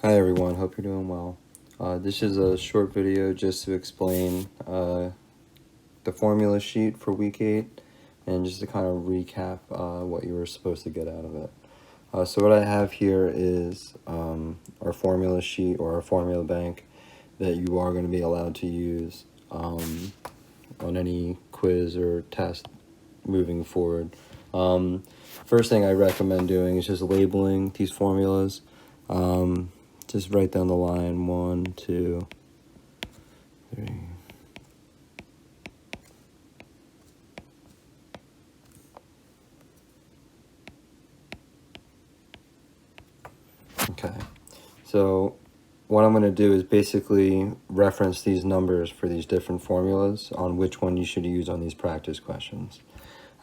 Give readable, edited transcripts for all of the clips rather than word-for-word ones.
Hi everyone, hope you're doing well. This is a short video just to explain the formula sheet for week 8 and just to kind of recap what you were supposed to get out of it. So what I have here is our formula sheet or our formula bank that you are going to be allowed to use on any quiz or test moving forward. First thing I recommend doing is just labeling these formulas. Just write down the line 1, 2, 3. Okay, so what I'm going to do is basically reference these numbers for these different formulas on which one you should use on these practice questions.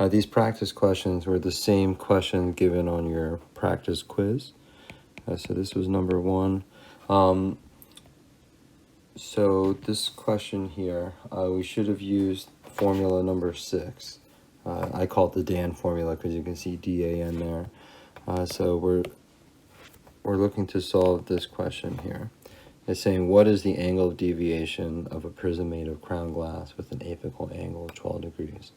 These practice questions were the same question given on your practice quiz. So this was number 1. So this question here, we should have used formula number 6. I call it the DAN formula because you can see DAN there. So we're looking to solve this question here. It's saying, what is the angle of deviation of a prism made of crown glass with an apical angle of 12 degrees?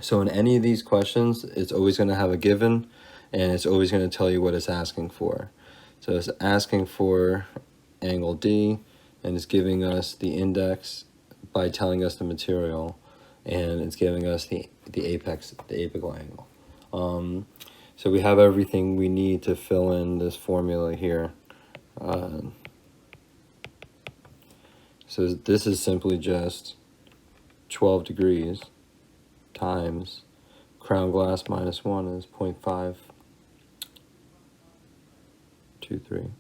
So in any of these questions, it's always going to have a given, and it's always going to tell you what it's asking for. So it's asking for angle D, and it's giving us the index by telling us the material, and it's giving us the apical angle. So we have everything we need to fill in this formula here. So this is simply just 12 degrees times crown glass minus 1 is 0.523.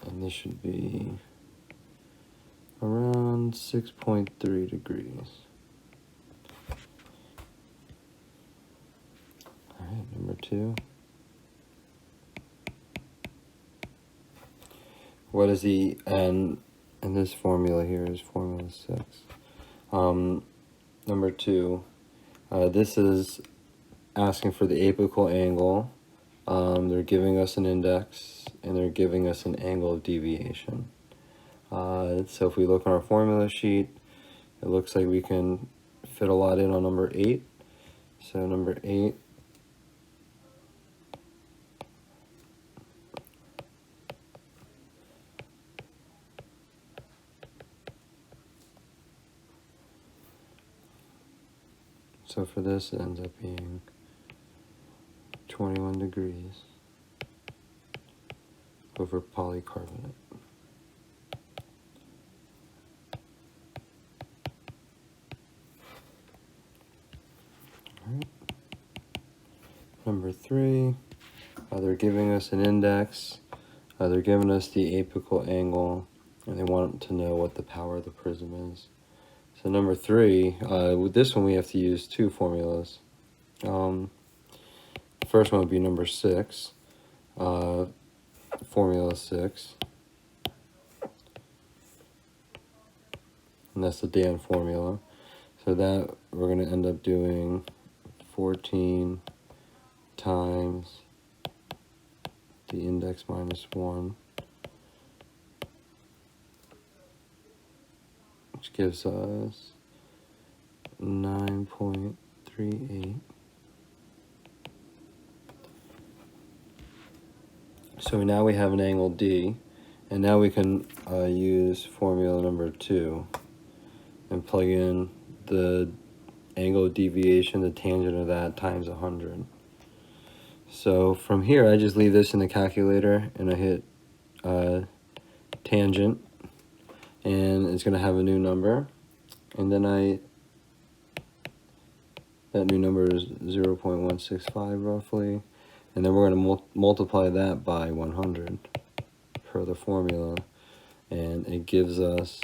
And this should be around 6.3 degrees. All right, number 2. What is the, and this formula here is formula 6. Number 2, this is asking for the apical angle. They're giving us an index, and they're giving us an angle of deviation. So if we look on our formula sheet, it looks like we can fit a lot in on number 8. So number 8, so for this it ends up being 21 degrees over polycarbonate. All right. Number 3, they're giving us an index, they're giving us the apical angle, and they want to know what the power of the prism is. So number 3, with this one we have to use 2 formulas. The first one would be number 6, formula 6, and that's the DAN formula. So that we're going to end up doing 14 times the index minus 1, which gives us 9.38. So now we have an angle D, and now we can use formula number 2 and plug in the angle of deviation, the tangent of that, times 100. So from here, I just leave this in the calculator, and I hit tangent, and it's going to have a new number, and then that new number is 0.165 roughly, and then we're going to multiply that by 100 per the formula, and it gives us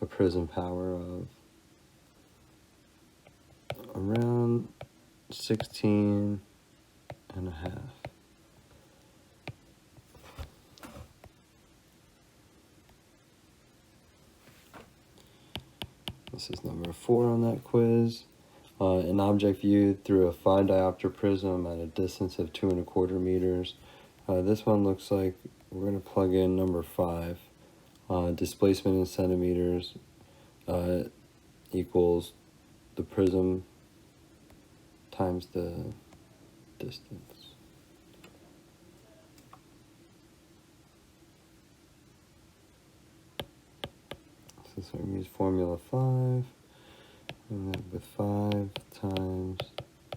a prism power of around 16 and a half. This is number 4 on that quiz. An object viewed through a 5 diopter prism at a distance of 2¼ meters. This one looks like we're going to plug in number 5. Displacement in centimeters equals the prism times the distance. So we use formula 5, and then with 5 times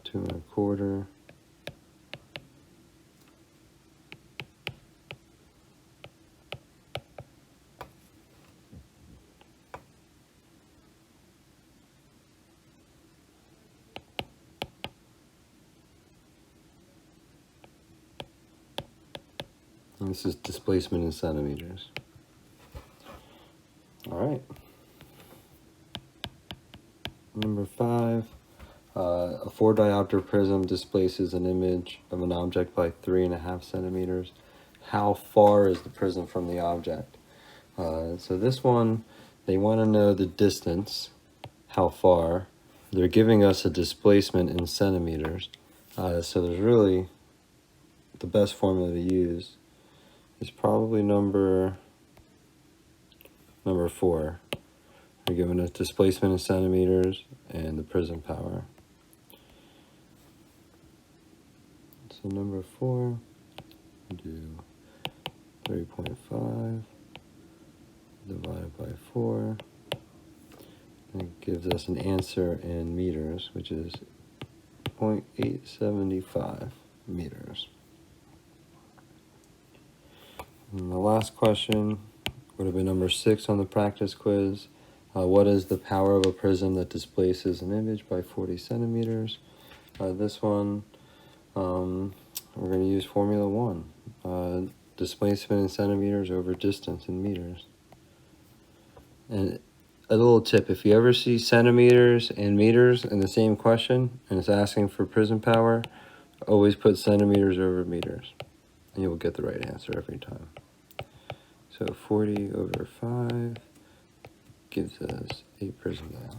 2¼ and this is displacement in centimeters. All right. Number 5, a 4 diopter prism displaces an image of an object by 3½ centimeters. How far is the prism from the object? So this one, they want to know the distance, how far. They're giving us a displacement in centimeters. So there's really, the best formula to use is probably number 4. We're given a displacement in centimeters and the prism power. So number 4, do 3.5 divided by 4. And it gives us an answer in meters, which is 0.875 meters. And the last question would have been number 6 on the practice quiz. What is the power of a prism that displaces an image by 40 centimeters? This one, we're going to use formula 1. Displacement in centimeters over distance in meters. And a little tip, if you ever see centimeters and meters in the same question, and it's asking for prism power, always put centimeters over meters, and you will get the right answer every time. So 40 over 5 gives us 8 prism diopters.